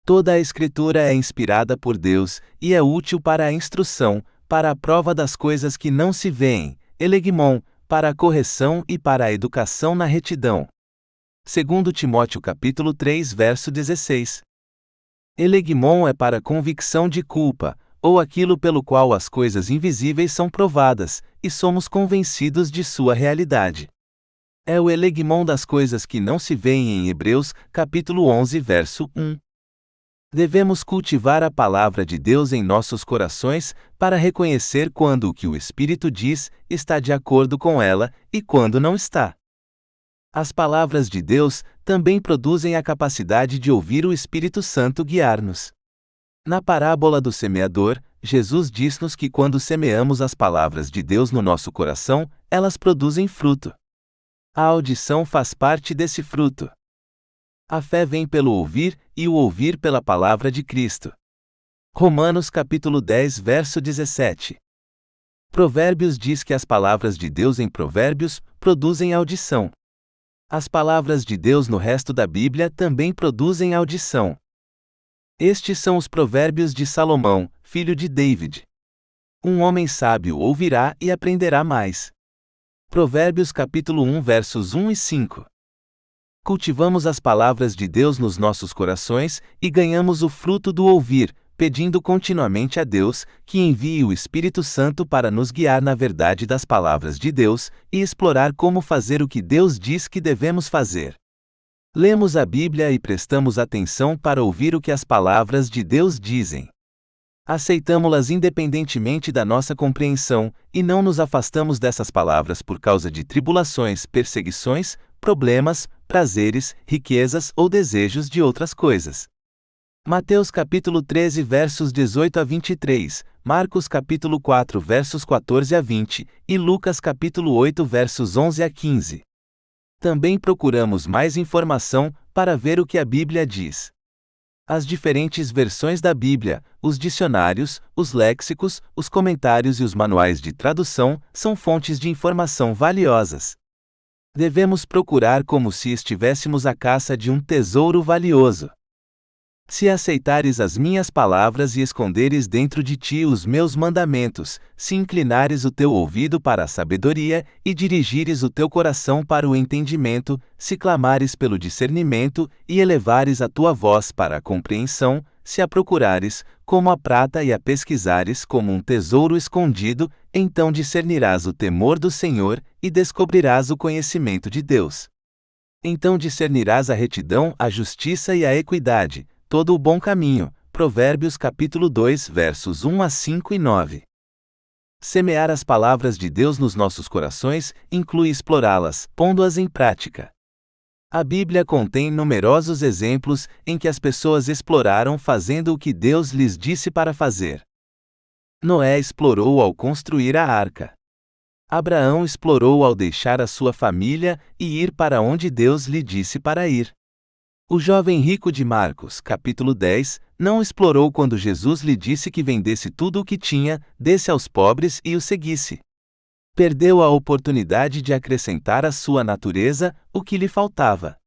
Toda a Escritura é inspirada por Deus, e é útil para a instrução, para a prova das coisas que não se veem, elegmon, para a correção e para a educação na retidão. 2 Timóteo capítulo 3 verso 16. Elegmon é para convicção de culpa, ou aquilo pelo qual as coisas invisíveis são provadas, e somos convencidos de sua realidade. É o elegmon das coisas que não se veem em Hebreus, capítulo 11, verso 1. Devemos cultivar a palavra de Deus em nossos corações, para reconhecer quando o que o Espírito diz está de acordo com ela, e quando não está. As palavras de Deus também produzem a capacidade de ouvir o Espírito Santo guiar-nos. Na parábola do semeador, Jesus diz-nos que quando semeamos as palavras de Deus no nosso coração, elas produzem fruto. A audição faz parte desse fruto. A fé vem pelo ouvir, e o ouvir pela palavra de Cristo. Romanos capítulo 10 verso 17. Provérbios diz que as palavras de Deus em Provérbios produzem audição. As palavras de Deus no resto da Bíblia também produzem audição. Estes são os provérbios de Salomão, filho de David. Um homem sábio ouvirá e aprenderá mais. Provérbios capítulo 1 versos 1 e 5. Cultivamos as palavras de Deus nos nossos corações e ganhamos o fruto do ouvir, pedindo continuamente a Deus que envie o Espírito Santo para nos guiar na verdade das palavras de Deus e explorar como fazer o que Deus diz que devemos fazer. Lemos a Bíblia e prestamos atenção para ouvir o que as palavras de Deus dizem. Aceitamo-las independentemente da nossa compreensão, e não nos afastamos dessas palavras por causa de tribulações, perseguições, problemas, prazeres, riquezas ou desejos de outras coisas. Mateus capítulo 13 versos 18 a 23, Marcos capítulo 4 versos 14 a 20, e Lucas capítulo 8 versos 11 a 15. Também procuramos mais informação para ver o que a Bíblia diz. As diferentes versões da Bíblia, os dicionários, os léxicos, os comentários e os manuais de tradução são fontes de informação valiosas. Devemos procurar como se estivéssemos à caça de um tesouro valioso. Se aceitares as minhas palavras e esconderes dentro de ti os meus mandamentos, se inclinares o teu ouvido para a sabedoria e dirigires o teu coração para o entendimento, se clamares pelo discernimento e elevares a tua voz para a compreensão, se a procurares, como a prata e a pesquisares como um tesouro escondido, então discernirás o temor do Senhor e descobrirás o conhecimento de Deus. Então discernirás a retidão, a justiça e a equidade, todo o bom caminho. Provérbios capítulo 2, versos 1 a 5 e 9. Semear as palavras de Deus nos nossos corações inclui explorá-las, pondo-as em prática. A Bíblia contém numerosos exemplos em que as pessoas exploraram fazendo o que Deus lhes disse para fazer. Noé explorou ao construir a arca. Abraão explorou ao deixar a sua família e ir para onde Deus lhe disse para ir. O jovem rico de Marcos, capítulo 10, não explorou quando Jesus lhe disse que vendesse tudo o que tinha, desse aos pobres e o seguisse. Perdeu a oportunidade de acrescentar à sua natureza o que lhe faltava.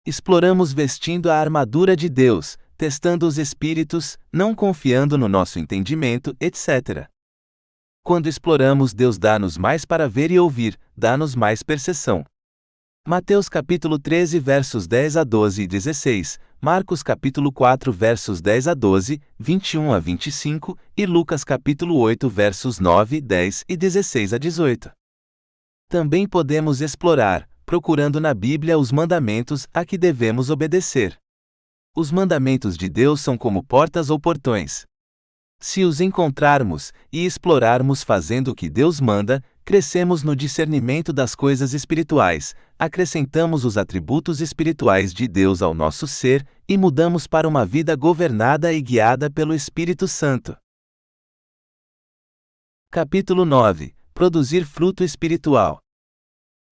Exploramos vestindo a armadura de Deus, testando os espíritos, não confiando no nosso entendimento, etc. Quando exploramos, Deus dá-nos mais para ver e ouvir, dá-nos mais percepção. Mateus capítulo 13 versos 10 a 12 e 16, Marcos capítulo 4 versos 10 a 12, 21 a 25 e Lucas capítulo 8 versos 9, 10 e 16 a 18. Também podemos explorar, procurando na Bíblia os mandamentos a que devemos obedecer. Os mandamentos de Deus são como portas ou portões. Se os encontrarmos e explorarmos fazendo o que Deus manda, crescemos no discernimento das coisas espirituais, acrescentamos os atributos espirituais de Deus ao nosso ser e mudamos para uma vida governada e guiada pelo Espírito Santo. Capítulo 9 – Produzir fruto espiritual.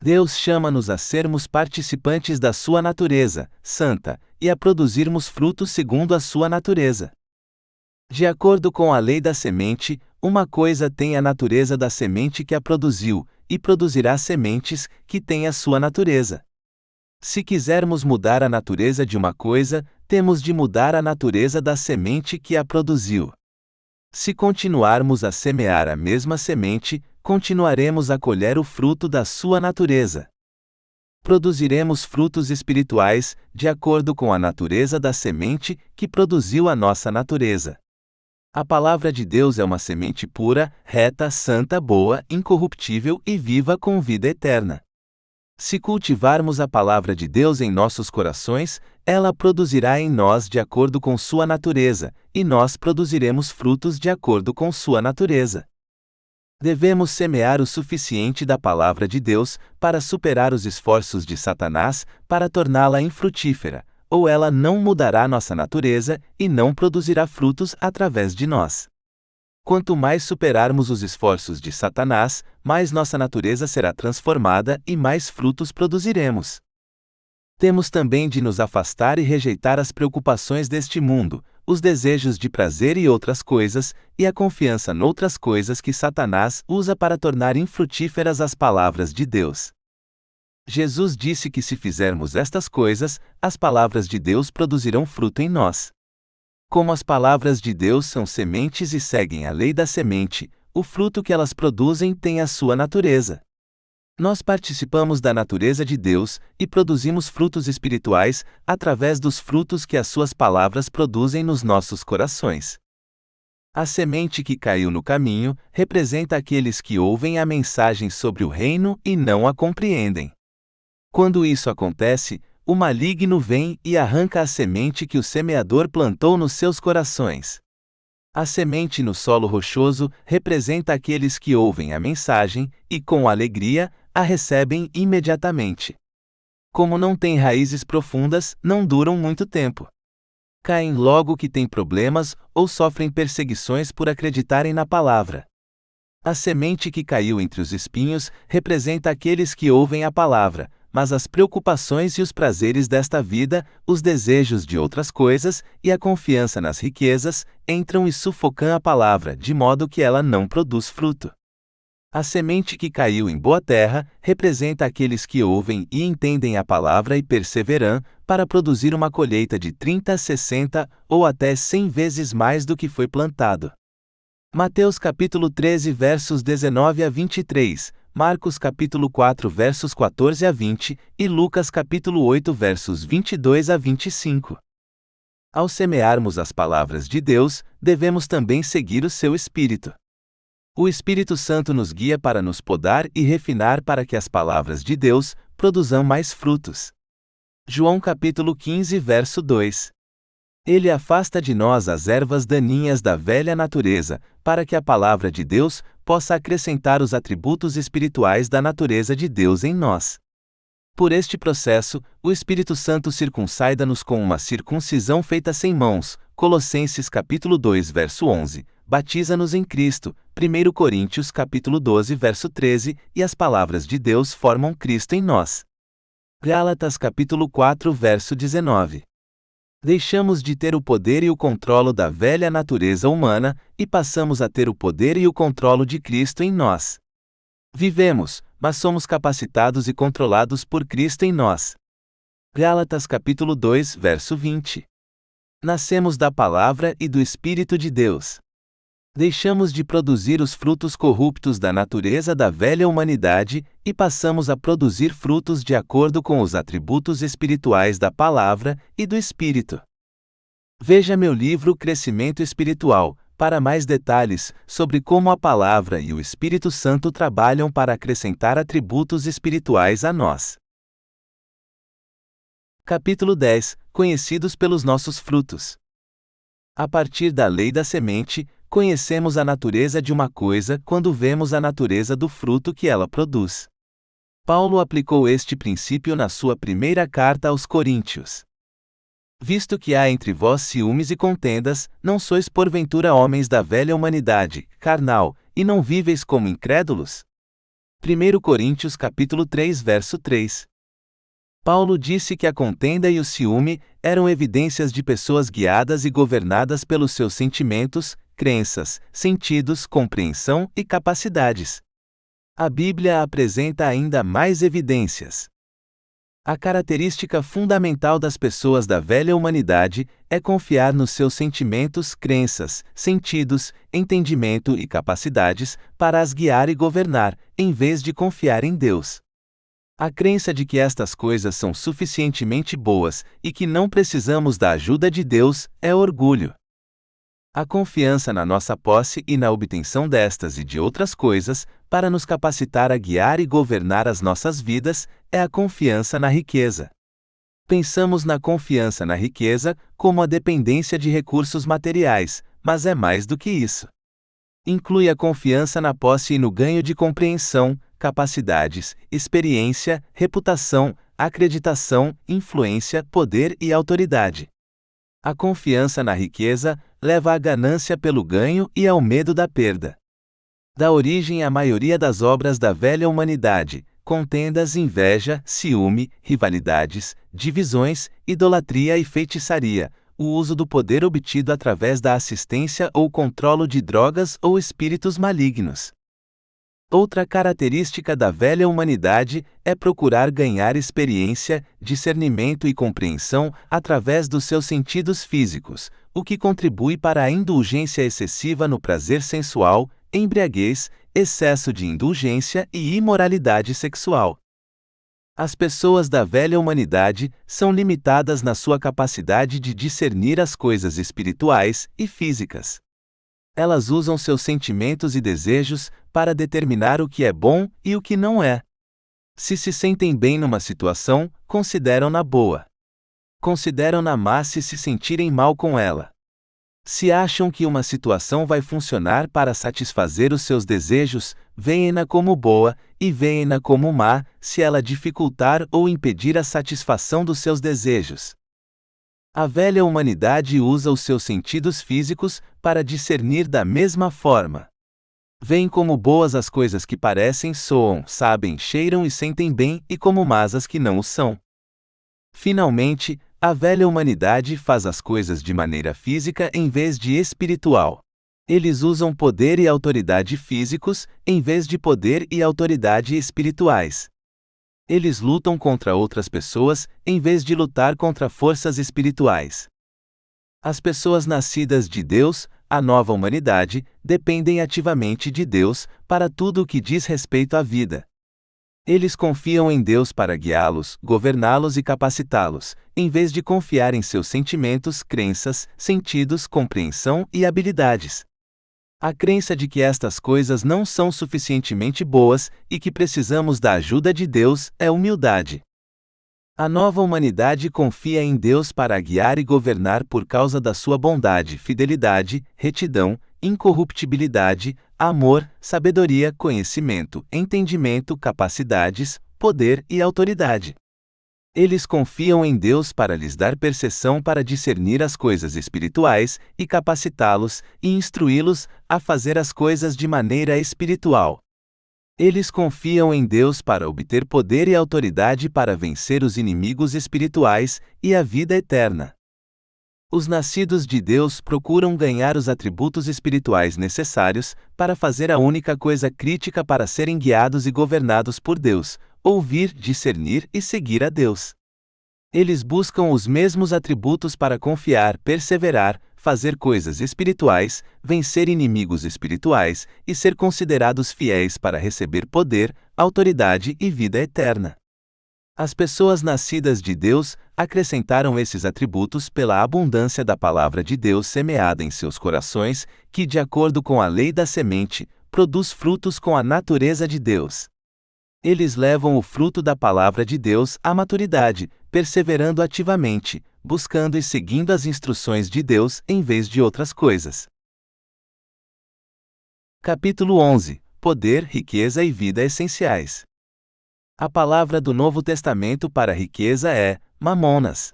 Deus chama-nos a sermos participantes da sua natureza, santa, e a produzirmos frutos segundo a sua natureza. De acordo com a lei da semente, uma coisa tem a natureza da semente que a produziu, e produzirá sementes que têm a sua natureza. Se quisermos mudar a natureza de uma coisa, temos de mudar a natureza da semente que a produziu. Se continuarmos a semear a mesma semente, continuaremos a colher o fruto da sua natureza. Produziremos frutos espirituais, de acordo com a natureza da semente que produziu a nossa natureza. A palavra de Deus é uma semente pura, reta, santa, boa, incorruptível e viva com vida eterna. Se cultivarmos a palavra de Deus em nossos corações, ela produzirá em nós de acordo com sua natureza, e nós produziremos frutos de acordo com sua natureza. Devemos semear o suficiente da palavra de Deus para superar os esforços de Satanás para torná-la infrutífera, ou ela não mudará nossa natureza e não produzirá frutos através de nós. Quanto mais superarmos os esforços de Satanás, mais nossa natureza será transformada e mais frutos produziremos. Temos também de nos afastar e rejeitar as preocupações deste mundo, os desejos de prazer e outras coisas, e a confiança noutras coisas que Satanás usa para tornar infrutíferas as palavras de Deus. Jesus disse que se fizermos estas coisas, as palavras de Deus produzirão fruto em nós. Como as palavras de Deus são sementes e seguem a lei da semente, o fruto que elas produzem tem a sua natureza. Nós participamos da natureza de Deus e produzimos frutos espirituais através dos frutos que as suas palavras produzem nos nossos corações. A semente que caiu no caminho representa aqueles que ouvem a mensagem sobre o reino e não a compreendem. Quando isso acontece, o maligno vem e arranca a semente que o semeador plantou nos seus corações. A semente no solo rochoso representa aqueles que ouvem a mensagem e, com alegria, a recebem imediatamente. Como não têm raízes profundas, não duram muito tempo. Caem logo que têm problemas ou sofrem perseguições por acreditarem na palavra. A semente que caiu entre os espinhos representa aqueles que ouvem a palavra, mas as preocupações e os prazeres desta vida, os desejos de outras coisas e a confiança nas riquezas, entram e sufocam a palavra de modo que ela não produz fruto. A semente que caiu em boa terra representa aqueles que ouvem e entendem a palavra e perseveram, para produzir uma colheita de 30, 60 ou até 100 vezes mais do que foi plantado. Mateus capítulo 13 versos 19 a 23, Marcos capítulo 4 versos 14 a 20 e Lucas capítulo 8 versos 22 a 25. Ao semearmos as palavras de Deus, devemos também seguir o seu Espírito. O Espírito Santo nos guia para nos podar e refinar para que as palavras de Deus produzam mais frutos. João capítulo 15 verso 2. Ele afasta de nós as ervas daninhas da velha natureza, para que a palavra de Deus possa acrescentar os atributos espirituais da natureza de Deus em nós. Por este processo, o Espírito Santo circuncida-nos com uma circuncisão feita sem mãos, Colossenses capítulo 2 verso 11, batiza-nos em Cristo, 1 Coríntios capítulo 12 verso 13, e as palavras de Deus formam Cristo em nós. Gálatas capítulo 4 verso 19. Deixamos de ter o poder e o controlo da velha natureza humana, e passamos a ter o poder e o controlo de Cristo em nós. Vivemos, mas somos capacitados e controlados por Cristo em nós. Gálatas capítulo 2 verso 20. Nascemos da palavra e do Espírito de Deus. Deixamos de produzir os frutos corruptos da natureza da velha humanidade e passamos a produzir frutos de acordo com os atributos espirituais da palavra e do Espírito. Veja meu livro Crescimento Espiritual, para mais detalhes sobre como a palavra e o Espírito Santo trabalham para acrescentar atributos espirituais a nós. Capítulo 10 – Conhecidos pelos nossos frutos. A partir da lei da semente, conhecemos a natureza de uma coisa quando vemos a natureza do fruto que ela produz. Paulo aplicou este princípio na sua primeira carta aos Coríntios. Visto que há entre vós ciúmes e contendas, não sois porventura homens da velha humanidade, carnal, e não víveis como incrédulos? 1 Coríntios capítulo 3 verso 3. Paulo disse que a contenda e o ciúme eram evidências de pessoas guiadas e governadas pelos seus sentimentos, crenças, sentidos, compreensão e capacidades. A Bíblia apresenta ainda mais evidências. A característica fundamental das pessoas da velha humanidade é confiar nos seus sentimentos, crenças, sentidos, entendimento e capacidades para as guiar e governar, em vez de confiar em Deus. A crença de que estas coisas são suficientemente boas e que não precisamos da ajuda de Deus é orgulho. A confiança na nossa posse e na obtenção destas e de outras coisas, para nos capacitar a guiar e governar as nossas vidas, é a confiança na riqueza. Pensamos na confiança na riqueza como a dependência de recursos materiais, mas é mais do que isso. Inclui a confiança na posse e no ganho de compreensão, capacidades, experiência, reputação, acreditação, influência, poder e autoridade. A confiança na riqueza leva à ganância pelo ganho e ao medo da perda. Dá origem à maioria das obras da velha humanidade: contendas, inveja, ciúme, rivalidades, divisões, idolatria e feitiçaria, o uso do poder obtido através da assistência ou controlo de drogas ou espíritos malignos. Outra característica da velha humanidade é procurar ganhar experiência, discernimento e compreensão através dos seus sentidos físicos, o que contribui para a indulgência excessiva no prazer sensual, embriaguez, excesso de indulgência e imoralidade sexual. As pessoas da velha humanidade são limitadas na sua capacidade de discernir as coisas espirituais e físicas. Elas usam seus sentimentos e desejos para determinar o que é bom e o que não é. Se sentem bem numa situação, consideram-na boa. Consideram-na má se se sentirem mal com ela. Se acham que uma situação vai funcionar para satisfazer os seus desejos, veem-na como boa, e veem-na como má, se ela dificultar ou impedir a satisfação dos seus desejos. A velha humanidade usa os seus sentidos físicos para discernir da mesma forma. Veem como boas as coisas que parecem, soam, sabem, cheiram e sentem bem, e como más as que não o são. Finalmente, a velha humanidade faz as coisas de maneira física em vez de espiritual. Eles usam poder e autoridade físicos, em vez de poder e autoridade espirituais. Eles lutam contra outras pessoas, em vez de lutar contra forças espirituais. As pessoas nascidas de Deus, a nova humanidade, dependem ativamente de Deus para tudo o que diz respeito à vida. Eles confiam em Deus para guiá-los, governá-los e capacitá-los, em vez de confiar em seus sentimentos, crenças, sentidos, compreensão e habilidades. A crença de que estas coisas não são suficientemente boas e que precisamos da ajuda de Deus é humildade. A nova humanidade confia em Deus para guiar e governar por causa da sua bondade, fidelidade, retidão, incorruptibilidade, amor, sabedoria, conhecimento, entendimento, capacidades, poder e autoridade. Eles confiam em Deus para lhes dar percepção para discernir as coisas espirituais e capacitá-los e instruí-los a fazer as coisas de maneira espiritual. Eles confiam em Deus para obter poder e autoridade para vencer os inimigos espirituais e a vida eterna. Os nascidos de Deus procuram ganhar os atributos espirituais necessários para fazer a única coisa crítica para serem guiados e governados por Deus: ouvir, discernir e seguir a Deus. Eles buscam os mesmos atributos para confiar, perseverar, fazer coisas espirituais, vencer inimigos espirituais e ser considerados fiéis para receber poder, autoridade e vida eterna. As pessoas nascidas de Deus acrescentaram esses atributos pela abundância da palavra de Deus semeada em seus corações, que, de acordo com a lei da semente, produz frutos com a natureza de Deus. Eles levam o fruto da palavra de Deus à maturidade, perseverando ativamente, buscando e seguindo as instruções de Deus em vez de outras coisas. Capítulo 11 – Poder, riqueza e vida essenciais. A palavra do Novo Testamento para riqueza é mamonas.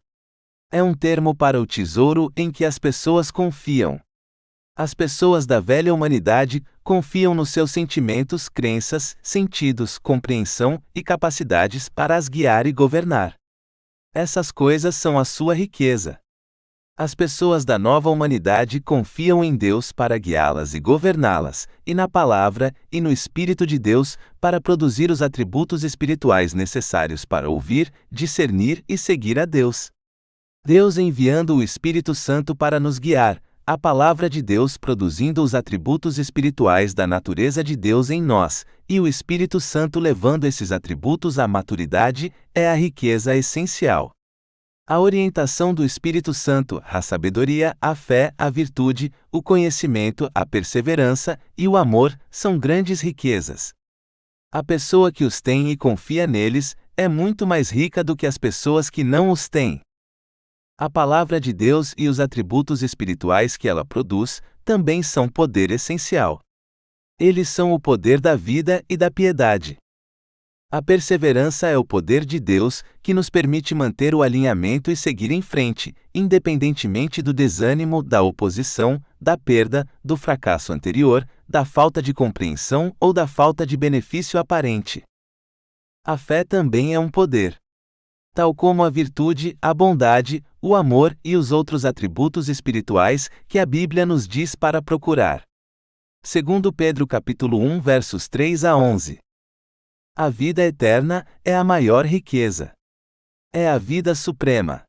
É um termo para o tesouro em que as pessoas confiam. As pessoas da velha humanidade confiam nos seus sentimentos, crenças, sentidos, compreensão e capacidades para as guiar e governar. Essas coisas são a sua riqueza. As pessoas da nova humanidade confiam em Deus para guiá-las e governá-las, e na palavra e no Espírito de Deus para produzir os atributos espirituais necessários para ouvir, discernir e seguir a Deus. Deus enviando o Espírito Santo para nos guiar, a palavra de Deus produzindo os atributos espirituais da natureza de Deus em nós, e o Espírito Santo levando esses atributos à maturidade, é a riqueza essencial. A orientação do Espírito Santo, a sabedoria, a fé, a virtude, o conhecimento, a perseverança e o amor são grandes riquezas. A pessoa que os tem e confia neles é muito mais rica do que as pessoas que não os têm. A palavra de Deus e os atributos espirituais que ela produz também são poder essencial. Eles são o poder da vida e da piedade. A perseverança é o poder de Deus que nos permite manter o alinhamento e seguir em frente, independentemente do desânimo, da oposição, da perda, do fracasso anterior, da falta de compreensão ou da falta de benefício aparente. A fé também é um poder. Tal como a virtude, a bondade, o amor e os outros atributos espirituais que a Bíblia nos diz para procurar. Segundo Pedro capítulo 1 versos 3 a 11. A vida eterna é a maior riqueza. É a vida suprema.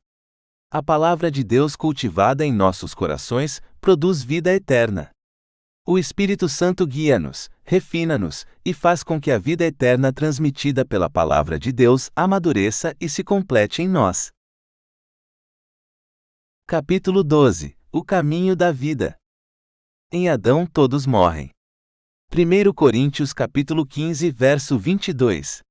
A palavra de Deus cultivada em nossos corações produz vida eterna. O Espírito Santo guia-nos, refina-nos e faz com que a vida eterna transmitida pela palavra de Deus amadureça e se complete em nós. Capítulo 12 – O caminho da vida. Em Adão todos morrem. 1 Coríntios capítulo 15 verso 22.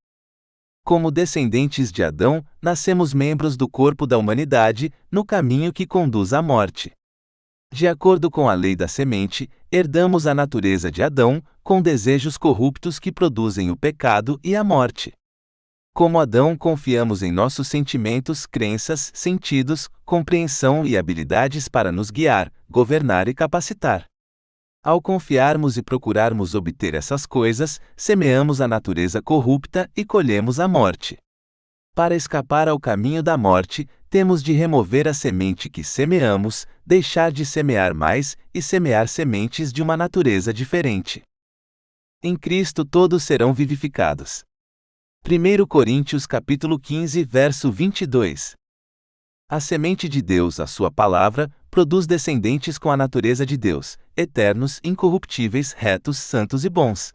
Como descendentes de Adão, nascemos membros do corpo da humanidade, no caminho que conduz à morte. De acordo com a lei da semente, herdamos a natureza de Adão, com desejos corruptos que produzem o pecado e a morte. Como Adão, confiamos em nossos sentimentos, crenças, sentidos, compreensão e habilidades para nos guiar, governar e capacitar. Ao confiarmos e procurarmos obter essas coisas, semeamos a natureza corrupta e colhemos a morte. Para escapar ao caminho da morte, temos de remover a semente que semeamos, deixar de semear mais e semear sementes de uma natureza diferente. Em Cristo todos serão vivificados. 1 Coríntios capítulo 15, verso 22. A semente de Deus, a sua palavra, produz descendentes com a natureza de Deus, eternos, incorruptíveis, retos, santos e bons.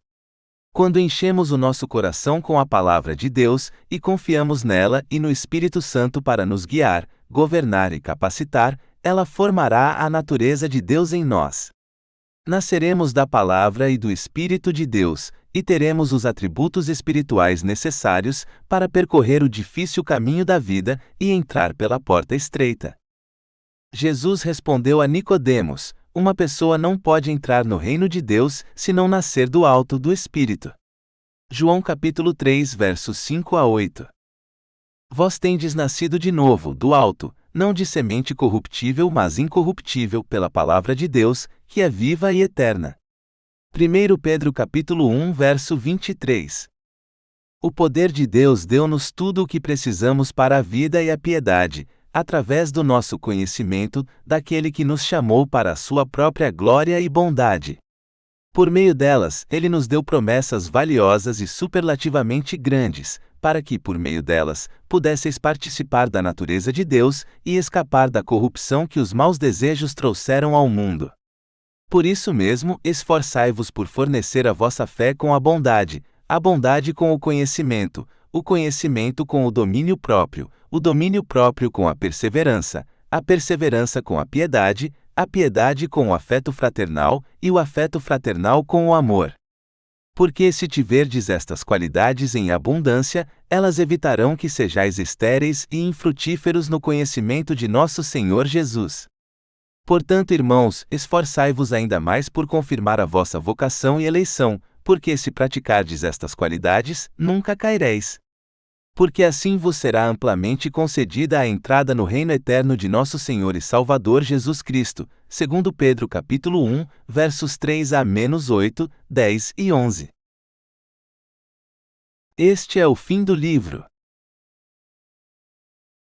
Quando enchemos o nosso coração com a palavra de Deus e confiamos nela e no Espírito Santo para nos guiar, governar e capacitar, ela formará a natureza de Deus em nós. Nasceremos da palavra e do Espírito de Deus, e teremos os atributos espirituais necessários para percorrer o difícil caminho da vida e entrar pela porta estreita. Jesus respondeu a Nicodemos: uma pessoa não pode entrar no reino de Deus se não nascer do alto do Espírito. João capítulo 3, versos 5 a 8. Vós tendes nascido de novo, do alto, não de semente corruptível mas incorruptível pela palavra de Deus, que é viva e eterna. 1 Pedro capítulo 1, verso 23. O poder de Deus deu-nos tudo o que precisamos para a vida e a piedade, através do nosso conhecimento daquele que nos chamou para a sua própria glória e bondade. Por meio delas, ele nos deu promessas valiosas e superlativamente grandes, para que, por meio delas, pudesseis participar da natureza de Deus e escapar da corrupção que os maus desejos trouxeram ao mundo. Por isso mesmo, esforçai-vos por fornecer a vossa fé com a bondade com o conhecimento com o domínio próprio com a perseverança com a piedade com o afeto fraternal e o afeto fraternal com o amor. Porque se tiverdes estas qualidades em abundância, elas evitarão que sejais estéreis e infrutíferos no conhecimento de nosso Senhor Jesus. Portanto, irmãos, esforçai-vos ainda mais por confirmar a vossa vocação e eleição, porque se praticardes estas qualidades, nunca caireis. Porque assim vos será amplamente concedida a entrada no reino eterno de nosso Senhor e Salvador Jesus Cristo, segundo Pedro capítulo 1, versos 3 a -8, 10 e 11. Este é o fim do livro.